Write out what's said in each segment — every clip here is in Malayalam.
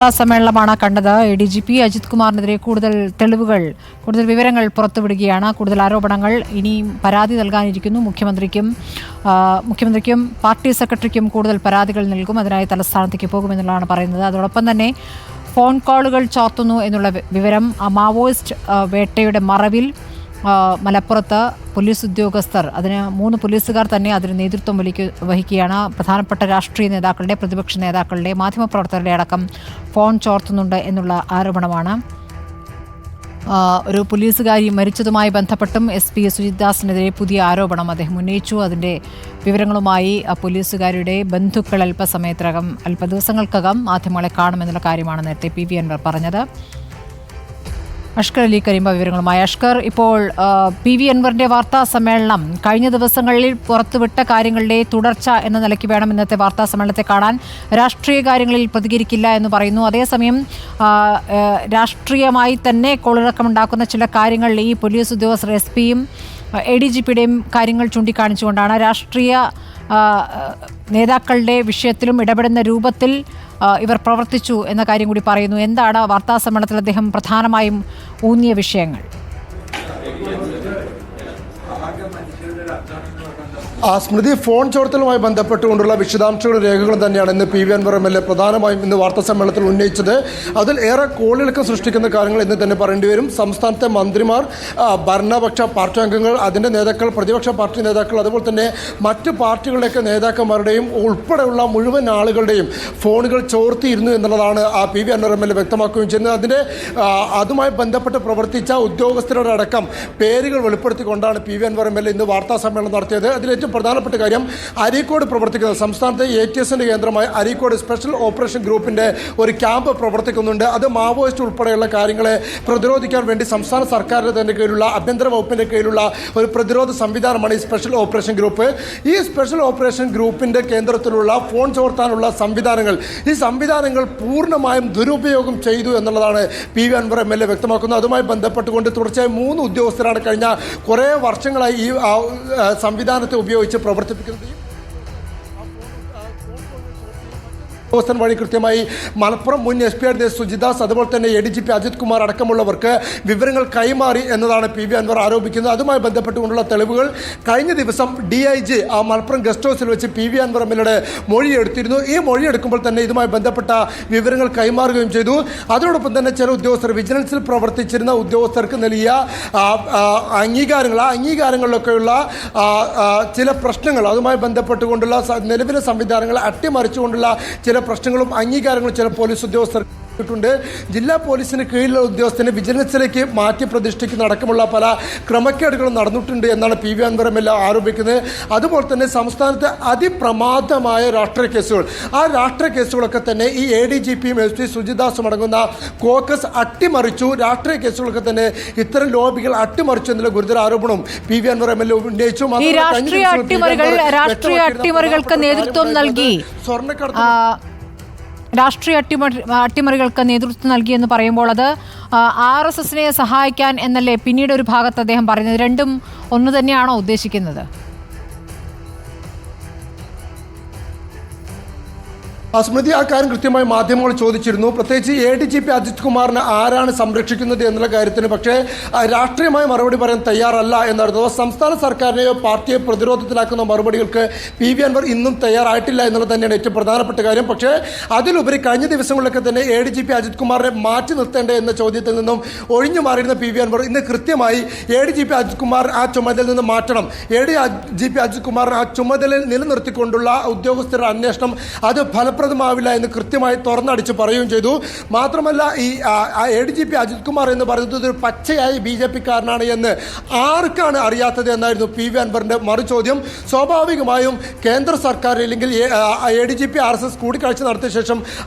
സമ്മേളനമാണ് കണ്ടത്. ADGP അജിത് കുമാറിനെതിരെ കൂടുതൽ വിവരങ്ങൾ പുറത്തുവിടുകയാണ്. കൂടുതൽ ആരോപണങ്ങൾ ഇനിയും പരാതി നൽകാനിരിക്കുന്നു. മുഖ്യമന്ത്രിക്കും പാർട്ടി സെക്രട്ടറിക്കും കൂടുതൽ പരാതികൾ നൽകും. അതിനായി തലസ്ഥാനത്തേക്ക് പോകുമെന്നുള്ളതാണ് പറയുന്നത്. അതോടൊപ്പം തന്നെ ഫോൺ കോളുകൾ ചോർത്തുന്നു എന്നുള്ള വിവരം, മാവോയിസ്റ്റ് വേട്ടയുടെ മറവിൽ മലപ്പുറത്ത് പോലീസ് ഉദ്യോഗസ്ഥർ, അതിന് 3 പോലീസുകാർ തന്നെ അതിന് നേതൃത്വം വഹിക്കുകയാണ്. പ്രധാനപ്പെട്ട രാഷ്ട്രീയ നേതാക്കളുടെ, പ്രതിപക്ഷ നേതാക്കളുടെ, മാധ്യമപ്രവർത്തകരുടെ അടക്കം ഫോൺ ചോർത്തുന്നുണ്ട് എന്നുള്ള ആരോപണമാണ്. ഒരു പോലീസുകാരി മരിച്ചതുമായി ബന്ധപ്പെട്ടും SP സുജിത്ദാസിനെതിരെ പുതിയ ആരോപണം അദ്ദേഹം ഉന്നയിച്ചു. അതിൻ്റെ വിവരങ്ങളുമായി പോലീസുകാരുടെ ബന്ധുക്കൾ അല്പ ദിവസങ്ങൾക്കകം മാധ്യമങ്ങളെ കാണുമെന്നുള്ള കാര്യമാണ് നേരത്തെ PV അൻവർ പറഞ്ഞത്. അഷ്കർ അലി കരീംബ വിവരങ്ങളുമായി. അഷ്കർ, ഇപ്പോൾ PV അൻവറിന്റെ വാർത്താ സമ്മേളനം കഴിഞ്ഞ ദിവസങ്ങളിൽ പുറത്തുവിട്ട കാര്യങ്ങളുടെ തുടർച്ച എന്ന നിലയ്ക്ക് വേണം ഇന്നത്തെ വാർത്താ സമ്മേളനത്തെ കാണാൻ. രാഷ്ട്രീയ കാര്യങ്ങളിൽ പ്രതികരിക്കില്ല എന്ന് പറയുന്നു. അതേസമയം രാഷ്ട്രീയമായി തന്നെ കോളിളക്കമുണ്ടാക്കുന്ന ചില കാര്യങ്ങൾ ഈ പോലീസ് ഉദ്യോഗസ്ഥർ, SPയും ADGPയുടെയും കാര്യങ്ങൾ ചൂണ്ടിക്കാണിച്ചുകൊണ്ടാണ് രാഷ്ട്രീയ നേതാക്കളുടെ വിഷയത്തിലും ഇടപെടുന്ന രൂപത്തിൽ ഇവർ പ്രവർത്തിച്ചു എന്ന കാര്യം കൂടി പറയുന്നു. എന്താണ് വാർത്താ സമ്മേളനത്തിൽ അദ്ദേഹം പ്രധാനമായും ഊന്നിയ വിഷയങ്ങൾ? സ്മൃതി, ഫോൺ ചോർത്തലുമായി ബന്ധപ്പെട്ടുകൊണ്ടുള്ള വിശദാംശങ്ങളും രേഖകളും തന്നെയാണ് ഇന്ന് PV അൻവർ MLA പ്രധാനമായും ഇന്ന് വാർത്താ സമ്മേളനത്തിൽ ഉന്നയിച്ചത്. അതിൽ ഏറെ കോളിളക്കം സൃഷ്ടിക്കുന്ന കാര്യങ്ങൾ എന്ന് തന്നെ പറയേണ്ടി വരും. സംസ്ഥാനത്തെ മന്ത്രിമാർ, ഭരണപക്ഷ പാർട്ടി അംഗങ്ങൾ, അതിൻ്റെ നേതാക്കൾ, പ്രതിപക്ഷ പാർട്ടി നേതാക്കൾ, അതുപോലെ തന്നെ മറ്റ് പാർട്ടികളുടെയൊക്കെ നേതാക്കന്മാരുടെയും ഉൾപ്പെടെയുള്ള മുഴുവൻ ആളുകളുടെയും ഫോണുകൾ ചോർത്തിയിരുന്നു എന്നുള്ളതാണ് PV അൻവർ MLA വ്യക്തമാക്കുകയും ചെയ്യുന്നത്. അതുമായി ബന്ധപ്പെട്ട് പ്രവർത്തിച്ച ഉദ്യോഗസ്ഥരുടെ അടക്കം പേരുകൾ വെളിപ്പെടുത്തിക്കൊണ്ടാണ് PV അൻവർ MLA ഇന്ന് വാർത്താ സമ്മേളനം നടത്തിയത്. അതിലേറ്റവും പ്രധാനപ്പെട്ട കാര്യം, അരീക്കോട് പ്രവർത്തിക്കുന്ന സംസ്ഥാനത്തെ ATSന്റെ കേന്ദ്രമായ അരീക്കോട് സ്പെഷ്യൽ ഓപ്പറേഷൻ ഗ്രൂപ്പിന്റെ ഒരു ക്യാമ്പ് പ്രവർത്തിക്കുന്നുണ്ട്. അത് മാവോയിസ്റ്റ് ഉൾപ്പെടെയുള്ള കാര്യങ്ങളെ പ്രതിരോധിക്കാൻ വേണ്ടി സംസ്ഥാന സർക്കാരിന്റെ തന്നെ കീഴിലുള്ള ആഭ്യന്തര വകുപ്പിന്റെ കീഴിലുള്ള ഒരു പ്രതിരോധ സംവിധാനമാണ് ഈ സ്പെഷ്യൽ ഓപ്പറേഷൻ ഗ്രൂപ്പ്. ഈ സ്പെഷ്യൽ ഓപ്പറേഷൻ ഗ്രൂപ്പിന്റെ കേന്ദ്രത്തിലുള്ള ഫോൺ ചോർത്താനുള്ള ഈ സംവിധാനങ്ങൾ പൂർണ്ണമായും ദുരുപയോഗം ചെയ്തു എന്നുള്ളതാണ് PV അൻവർ MLA വ്യക്തമാക്കുന്നത്. അതുമായി ബന്ധപ്പെട്ടുകൊണ്ട് തുടർച്ചയായി 3 ഉദ്യോഗസ്ഥരാണ് കഴിഞ്ഞ കുറേ വർഷങ്ങളായി ഈ സംവിധാനത്തെ ഉപയോഗിച്ച് പ്രവർത്തിപ്പിക്കുന്നത്. വഴി കൃത്യമായി മലപ്പുറം മുൻ SP സുജിത്ദാസ്, അതുപോലെ തന്നെ ADGP അജിത് കുമാർ അടക്കമുള്ളവർക്ക് വിവരങ്ങൾ കൈമാറി എന്നതാണ് PV അൻവർ ആരോപിക്കുന്നത്. അതുമായി ബന്ധപ്പെട്ടുകൊണ്ടുള്ള തെളിവുകൾ കഴിഞ്ഞ ദിവസം DIG മലപ്പുറം ഗസ്റ്റ് ഹൗസിൽ വെച്ച് PV അൻവർ MLAയുടെ മൊഴിയെടുത്തിരുന്നു. ഈ മൊഴിയെടുക്കുമ്പോൾ തന്നെ ഇതുമായി ബന്ധപ്പെട്ട വിവരങ്ങൾ കൈമാറുകയും ചെയ്തു. അതോടൊപ്പം തന്നെ ചില ഉദ്യോഗസ്ഥർ, വിജിലൻസിൽ പ്രവർത്തിച്ചിരുന്ന ഉദ്യോഗസ്ഥർക്ക് നൽകിയ അംഗീകാരങ്ങൾ, ആ അംഗീകാരങ്ങളിലൊക്കെയുള്ള ചില പ്രശ്നങ്ങൾ, അതുമായി ബന്ധപ്പെട്ടുകൊണ്ടുള്ള നിലവിലെ സംവിധാനങ്ങൾ അട്ടിമറിച്ചുകൊണ്ടുള്ള ചില പ്രശ്നങ്ങളും അംഗീകാരങ്ങളും ചില പോലീസ് ഉദ്യോഗസ്ഥർ ണ്ട്. ജില്ലാ പോലീസിന് കീഴിലുള്ള ഉദ്യോഗസ്ഥനെ വിജിലൻസിലേക്ക് മാറ്റി പ്രതിഷ്ഠിക്കുന്ന അടക്കമുള്ള പല ക്രമക്കേടുകളും നടന്നിട്ടുണ്ട് എന്നാണ് PV അൻവർ MLA ആരോപിക്കുന്നത്. അതുപോലെ തന്നെ സംസ്ഥാനത്തെ അതിപ്രമാദമായ രാഷ്ട്രീയ കേസുകൾ, ആ രാഷ്ട്രീയ കേസുകളൊക്കെ തന്നെ ഈ ADGPയും SP സുജിത്ദാസും അടങ്ങുന്ന കോക്കസ് അട്ടിമറിച്ചു. രാഷ്ട്രീയ കേസുകളൊക്കെ തന്നെ ഇത്തരം ലോബികൾ അട്ടിമറിച്ചു എന്നുള്ള ഗുരുതര ആരോപണവും PV അൻവർ MLA ഉന്നയിച്ചു. രാഷ്ട്രീയ അട്ടിമറികൾക്ക് നേതൃത്വം നൽകി അട്ടിമറികൾക്ക് നേതൃത്വം നൽകിയെന്ന് പറയുമ്പോൾ അത് RSSനെ സഹായിക്കാൻ എന്നല്ലേ പിന്നീട് ഒരു ഭാഗത്ത് അദ്ദേഹം പറയുന്നത്? രണ്ടും ഒന്ന് തന്നെയാണോ ഉദ്ദേശിക്കുന്നത്? സ്മൃതി, ആ കാര്യം കൃത്യമായി മാധ്യമങ്ങൾ ചോദിച്ചിരുന്നു. പ്രത്യേകിച്ച് ADGP അജിത് കുമാറിനെ ആരാണ് സംരക്ഷിക്കുന്നത് എന്നുള്ള കാര്യത്തിന് പക്ഷേ രാഷ്ട്രീയമായി മറുപടി പറയാൻ തയ്യാറല്ല എന്നായിരുന്നു. സംസ്ഥാന സർക്കാരിനെയോ പാർട്ടിയെ പ്രതിരോധത്തിലാക്കുന്ന മറുപടികൾക്ക് PV അൻവർ ഇന്നും തയ്യാറായിട്ടില്ല എന്നുള്ളത് തന്നെയാണ് ഏറ്റവും പ്രധാനപ്പെട്ട കാര്യം. പക്ഷേ അതിലുപരി കഴിഞ്ഞ ദിവസങ്ങളിലൊക്കെ തന്നെ ADGP അജിത് കുമാറിനെ മാറ്റി നിർത്തേണ്ടേ എന്ന ചോദ്യത്തിൽ നിന്നും ഒഴിഞ്ഞു മാറിയിരുന്ന PV അൻവർ ഇന്ന് കൃത്യമായി ADGP അജിത് കുമാർ ആ ചുമതലയിൽ നിന്ന് മാറ്റണം, ADGP അജിത് കുമാറിനെ ആ ചുമതലയിൽ നിലനിർത്തിക്കൊണ്ടുള്ള ഉദ്യോഗസ്ഥരുടെ അന്വേഷണം അത് ഫലപ്രദമാവില്ല എന്ന് കൃത്യമായി തുറന്നടിച്ച് പറയുകയും ചെയ്തു. മാത്രമല്ല, ഈ ADGP അജിത് കുമാർ എന്ന് പറയുന്നത് ഒരു പച്ചയായി BJP-കാരനാണ് എന്ന് ആർക്കാണ് അറിയാത്തത് എന്നായിരുന്നു PV അൻവറിന്റെ മറുചോദ്യം. സ്വാഭാവികമായും കേന്ദ്ര സർക്കാർ അല്ലെങ്കിൽ ADGP RSS കൂടിക്കാഴ്ച നടത്തിയ ശേഷം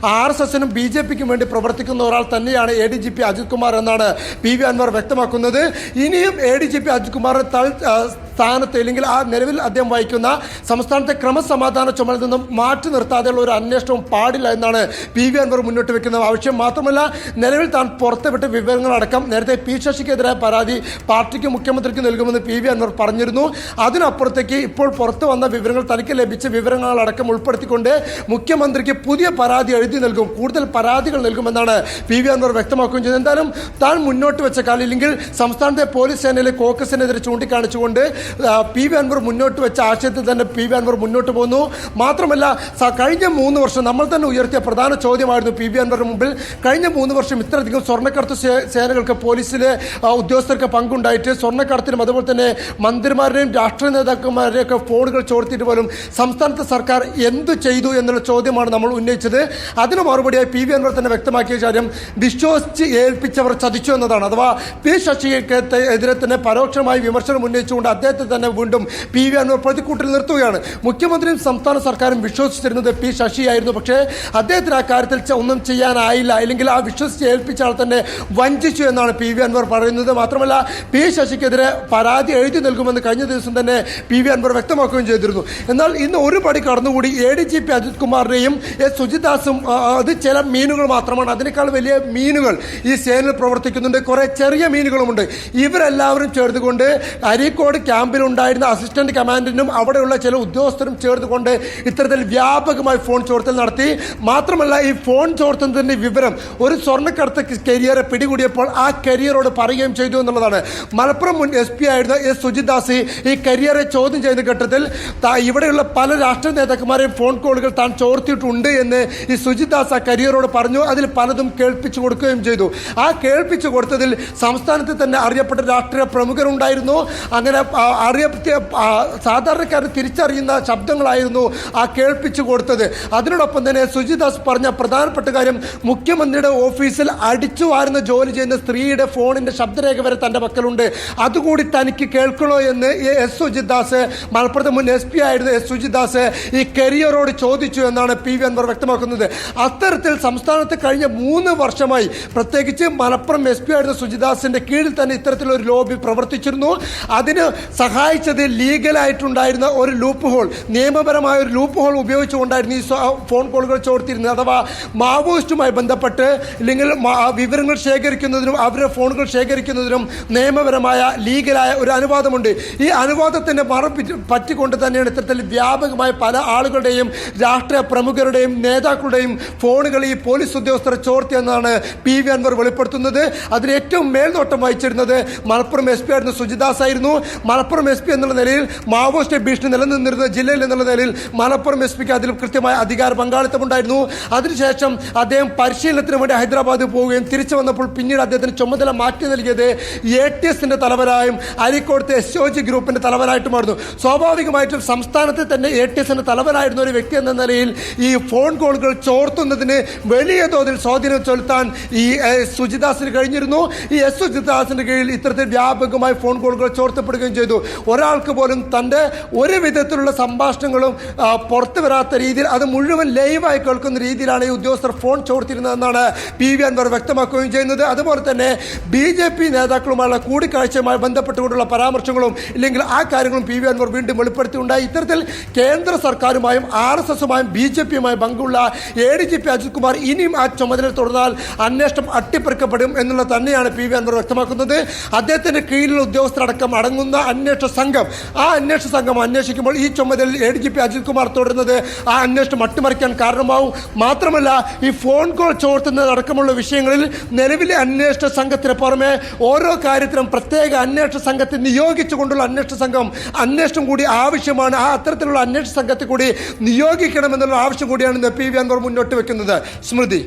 RSSനും BJP-ക്കും വേണ്ടി പ്രവർത്തിക്കുന്ന ഒരാൾ തന്നെയാണ് ADGP അജിത് കുമാർ എന്നാണ് PV അൻവർ വ്യക്തമാക്കുന്നത്. ഇനിയും ADGP അജിത് കുമാറിനെ സ്ഥാനത്ത് അല്ലെങ്കിൽ ആ നിലവിൽ അദ്ദേഹം വഹിക്കുന്ന സംസ്ഥാനത്തെ ക്രമസമാധാന ചുമതല നിന്നും മാറ്റി നിർത്താതെയുള്ള ഒരു അന്വേഷണവും പാടില്ല എന്നാണ് പി വി അൻവർ മുന്നോട്ട് വെക്കുന്ന ആവശ്യം. മാത്രമല്ല, നിലവിൽ താൻ പുറത്തുവിട്ട വിവരങ്ങളടക്കം നേരത്തെ പി ശശിക്കെതിരായ പരാതി പാർട്ടിക്ക് മുഖ്യമന്ത്രിക്ക് നൽകുമെന്ന് പി വി അൻവർ പറഞ്ഞിരുന്നു. അതിനപ്പുറത്തേക്ക് ഇപ്പോൾ പുറത്തു വന്ന വിവരങ്ങൾ, തനിക്ക് ലഭിച്ച വിവരങ്ങളടക്കം ഉൾപ്പെടുത്തിക്കൊണ്ട് മുഖ്യമന്ത്രിക്ക് പുതിയ പരാതി എഴുതി നൽകും, കൂടുതൽ പരാതികൾ നൽകുമെന്നാണ് പി വി അൻവർ വ്യക്തമാക്കുകയും ചെയ്തത്. എന്തായാലും താൻ മുന്നോട്ട് വെച്ച അല്ലെങ്കിൽ സംസ്ഥാനത്തെ പോലീസ് സേനയിലെ കോക്കസിനെതിരെ ചൂണ്ടിക്കാണിച്ചുകൊണ്ട് പി വി അൻവർ മുന്നോട്ട് വെച്ച ആശയത്തിൽ തന്നെ പി വി അൻവർ മുന്നോട്ട് പോകുന്നു. മാത്രമല്ല, കഴിഞ്ഞ 3 വർഷം നമ്മൾ തന്നെ ഉയർത്തിയ പ്രധാന ചോദ്യമായിരുന്നു പി വി അൻവറിന് മുമ്പിൽ. കഴിഞ്ഞ 3 വർഷം ഇത്രയധികം സ്വർണ്ണക്കടത്ത് സേനകൾക്ക്, പോലീസിലെ ഉദ്യോഗസ്ഥർക്ക് പങ്കുണ്ടായിട്ട് സ്വർണ്ണക്കടത്തിനും അതുപോലെ തന്നെ മന്ത്രിമാരുടെയും രാഷ്ട്രീയ നേതാക്കന്മാരുടെയും ഒക്കെ ഫോണുകൾ ചോർത്തിയിട്ട് പോലും സംസ്ഥാനത്തെ സർക്കാർ എന്തു ചെയ്തു എന്നുള്ള ചോദ്യമാണ് നമ്മൾ ഉന്നയിച്ചത്. അതിന് മറുപടിയായി പി വി അൻവർ തന്നെ വ്യക്തമാക്കിയ കാര്യം വിശ്വസിച്ച് ഏൽപ്പിച്ചവർ ചതിച്ചു എന്നതാണ്. അഥവാ പി ശശിക്ക് എതിരെ തന്നെ പരോക്ഷമായി വിമർശനം ഉന്നയിച്ചുകൊണ്ട് അദ്ദേഹത്തെ തന്നെ വീണ്ടും പി വി അൻവർ പ്രതിക്കൂട്ടിൽ നിർത്തുകയാണ്. മുഖ്യമന്ത്രിയും സംസ്ഥാന സർക്കാരും വിശ്വസിച്ചിരുന്നത് പി ശശിയായിരുന്നു. പക്ഷേ അദ്ദേഹത്തിന് ആ കാര്യത്തിൽ ഒന്നും ചെയ്യാനായില്ല, അല്ലെങ്കിൽ ആ വിശ്വസിച്ച് ഏൽപ്പിച്ച ആൾ തന്നെ വഞ്ചിച്ചു എന്നാണ് പി വി അൻവർ പറയുന്നത്. മാത്രമല്ല, പി ശശിക്കെതിരെ പരാതി എഴുതി നൽകുമെന്ന് കഴിഞ്ഞ ദിവസം തന്നെ പി വി അൻവർ വ്യക്തമാക്കുകയും ചെയ്തിരുന്നു. എന്നാൽ ഇന്ന് ഒരു പടി കടന്നുകൂടി ADGP അജിത് കുമാറിനെയും സുജിദാസും, അത് ചില മീനുകൾ മാത്രമാണ്, അതിനേക്കാൾ വലിയ മീനുകൾ ഈ സേനയിൽ പ്രവർത്തിക്കുന്നുണ്ട്, കുറേ ചെറിയ മീനുകളുമുണ്ട്. ഇവരെല്ലാവരും ചേർന്നുകൊണ്ട് അരീക്കോട് ക്യാമ്പിലുണ്ടായിരുന്ന അസിസ്റ്റന്റ് കമാൻഡന്റും അവിടെയുള്ള ചില ഉദ്യോഗസ്ഥരും ചേർന്നുകൊണ്ട് ഇത്തരത്തിൽ വ്യാപകമായി ഫോൺ ചോർത്തൽ നടത്തി. മാത്രമല്ല, ഈ ഫോൺ ചോർത്തുന്നതിൻ്റെ വിവരം ഒരു സ്വർണ്ണക്കടത്ത് കരിയറെ പിടികൂടിയപ്പോൾ ആ കരിയറോട് പറയുകയും ചെയ്തു എന്നുള്ളതാണ്. മലപ്പുറം മുൻ SP ആയിരുന്ന സുജിദാസ് ഈ കരിയറെ ചോദ്യം ചെയ്യുന്ന ഘട്ടത്തിൽ ഇവിടെയുള്ള പല രാഷ്ട്രീയ നേതാക്കന്മാരെയും ഫോൺ കോളുകൾ താൻ ചോർത്തിയിട്ടുണ്ട് എന്ന് ഈ സുജിദാസ് ആ കരിയറോട് പറഞ്ഞു. അതിൽ പലതും കേൾപ്പിച്ചു കൊടുക്കുകയും ചെയ്തു. ആ കേൾപ്പിച്ചു കൊടുത്തതിൽ സംസ്ഥാനത്ത് തന്നെ അറിയപ്പെട്ട രാഷ്ട്രീയ പ്രമുഖരുണ്ടായിരുന്നു. അങ്ങനെ സാധാരണക്കാരെ തിരിച്ചറിയുന്ന ശബ്ദങ്ങളായിരുന്നു ആ കേൾപ്പിച്ചു കൊടുത്തത്. അതിനോടൊപ്പം തന്നെ സുജിദാസ് പറഞ്ഞ പ്രധാനപ്പെട്ട കാര്യം, മുഖ്യമന്ത്രിയുടെ ഓഫീസിൽ അടിച്ചു വാരുന്ന ജോലി ചെയ്യുന്ന സ്ത്രീയുടെ ഫോണിന്റെ ശബ്ദരേഖ വരെ തന്റെ പക്കലുണ്ട്, അതുകൂടി തനിക്ക് കേൾക്കണോ എന്ന് സുജിദാസ്, മലപ്പുറത്തെ മുൻ SP ആയിരുന്ന സുജിദാസ് ഈ കരിയറോട് ചോദിച്ചു എന്നാണ് പി വി അൻവർ വ്യക്തമാക്കുന്നത്. അത്തരത്തിൽ സംസ്ഥാനത്ത് കഴിഞ്ഞ 3 വർഷമായി, പ്രത്യേകിച്ച് മലപ്പുറം SP ആയിരുന്ന സുജിദാസിന്റെ കീഴിൽ തന്നെ ഇത്തരത്തിലൊരു ലോബി പ്രവർത്തിച്ചിരുന്നു. അതിന് സഹായിച്ചത് ലീഗലായിട്ടുണ്ടായിരുന്ന ഒരു ലൂപ്പ് ഹോൾ, നിയമപരമായ ഒരു ലൂപ്പ് ഹോൾ ഉപയോഗിച്ചുകൊണ്ടായിരുന്നു ഈ ഫോൺ കോളുകൾ ചോർത്തിയിരുന്നത്. അഥവാ മാവോയിസ്റ്റുമായി ബന്ധപ്പെട്ട് അല്ലെങ്കിൽ വിവരങ്ങൾ ശേഖരിക്കുന്നതിനും അവരുടെ ഫോണുകൾ ശേഖരിക്കുന്നതിനും നിയമപരമായ ലീഗലായ ഒരു അനുവാദമുണ്ട്. ഈ അനുവാദത്തിൻ്റെ പറ്റിക്കൊണ്ട് തന്നെയാണ് ഇത്തരത്തിൽ വ്യാപകമായ പല ആളുകളുടെയും രാഷ്ട്രീയ പ്രമുഖരുടെയും നേതാക്കളുടെയും ഫോണുകൾ ഈ പോലീസ് ഉദ്യോഗസ്ഥരെ ചോർത്തിയെന്നാണ് പി വി അൻവർ വെളിപ്പെടുത്തുന്നത്. അതിന് ഏറ്റവും മേൽനോട്ടം വഹിച്ചിരുന്നത് മലപ്പുറം SP ആയിരുന്ന സുജിദാസ് ആയിരുന്നു. മലപ്പുറം SP എന്നുള്ള നിലയിൽ മാവോയിസ്റ്റ് ഭീഷണി നിലനിന്നിരുന്ന ജില്ലയിൽ എന്നുള്ള നിലയിൽ മലപ്പുറം SPക്ക് അതിൽ കൃത്യമായ അധികാര പങ്കാളിത്തമുണ്ടായിരുന്നു. അതിനുശേഷം അദ്ദേഹം പരിശീലനത്തിന് വേണ്ടി ഹൈദരാബാദിൽ പോവുകയും തിരിച്ചു വന്നപ്പോൾ പിന്നീട് അദ്ദേഹത്തിന് ചുമതല മാറ്റി നൽകിയത് ATSന്റെ തലവനായും അരീക്കോടത്തെ SOG ഗ്രൂപ്പിന്റെ തലവനായിട്ടുമായിരുന്നു. സ്വാഭാവികമായിട്ടും സംസ്ഥാനത്തെ തന്നെ ATSന്റെ തലവനായിരുന്ന ഒരു വ്യക്തി എന്ന നിലയിൽ ഈ ഫോൺ കോളുകൾ ചോർത്തുന്നതിന് വലിയ തോതിൽ സ്വാധീനം ചെലുത്താൻ ഈ സുജിദാസിന് കഴിഞ്ഞിരുന്നു. ഈ സുജിദാസിന്റെ കീഴിൽ ഇത്തരത്തിൽ വ്യാപകമായി ഫോൺ കോളുകൾ ചോർത്തപ്പെടുകയും ചെയ്തു. ഒരാൾക്ക് പോലും തൻ്റെ ഒരു വിധത്തിലുള്ള സംഭാഷണങ്ങളും പുറത്തു വരാത്ത രീതിയിൽ അത് മുഴുവൻ ലൈവായി കേൾക്കുന്ന രീതിയിലാണ് ഈ ഉദ്യോഗസ്ഥർ ഫോൺ ചോർത്തിരുന്നതെന്നാണ് പി വി അൻവർ വ്യക്തമാക്കുകയും ചെയ്യുന്നത്. അതുപോലെ തന്നെ BJP നേതാക്കളുമായുള്ള കൂടിക്കാഴ്ചയുമായി ബന്ധപ്പെട്ടുകൊണ്ടുള്ള പരാമർശങ്ങളും ഇല്ലെങ്കിൽ ആ കാര്യങ്ങളും പി വി അൻവർ വീണ്ടും വെളിപ്പെടുത്തിയുണ്ടായി. ഇത്തരത്തിൽ കേന്ദ്ര സർക്കാരുമായും RSSുമായും BJPയുമായും പങ്കുള്ള ADGP അജിത് കുമാർ ഇനിയും ആ ചുമതല തുടർന്നാൽ അന്വേഷണം അട്ടിപ്പറിക്കപ്പെടും എന്നുള്ളത് തന്നെയാണ് പി വി അൻവർ വ്യക്തമാക്കുന്നത്. അദ്ദേഹത്തിന്റെ കീഴിലുള്ള ഉദ്യോഗസ്ഥരടക്കം അടങ്ങുന്ന അന്വേഷണ സംഘം, ആ അന്വേഷണ സംഘം അന്വേഷിക്കുമ്പോൾ ഈ ചുമതലയിൽ ADGP അജിത് കുമാർ തുടരുന്നത് ആ അന്വേഷണം അട്ടിമറിക്കാൻ കാരണമാവും. മാത്രമല്ല, ഈ ഫോൺ കോൾ ചോർത്തുന്നതടക്കമുള്ള വിഷയങ്ങളിൽ നിലവിലെ അന്വേഷണ സംഘത്തിന് പുറമെ ഓരോ കാര്യത്തിനും പ്രത്യേക അന്വേഷണ സംഘത്തെ നിയോഗിച്ചുകൊണ്ടുള്ള അന്വേഷണ സംഘം അന്വേഷണം കൂടി ആവശ്യമാണ്. ആ അത്തരത്തിലുള്ള അന്വേഷണ സംഘത്തെ കൂടി നിയോഗിക്കണമെന്നുള്ള ആവശ്യം കൂടിയാണ് പി വി അൻവർ മുന്നോട്ട് വെക്കുന്നത്. സ്മൃതി.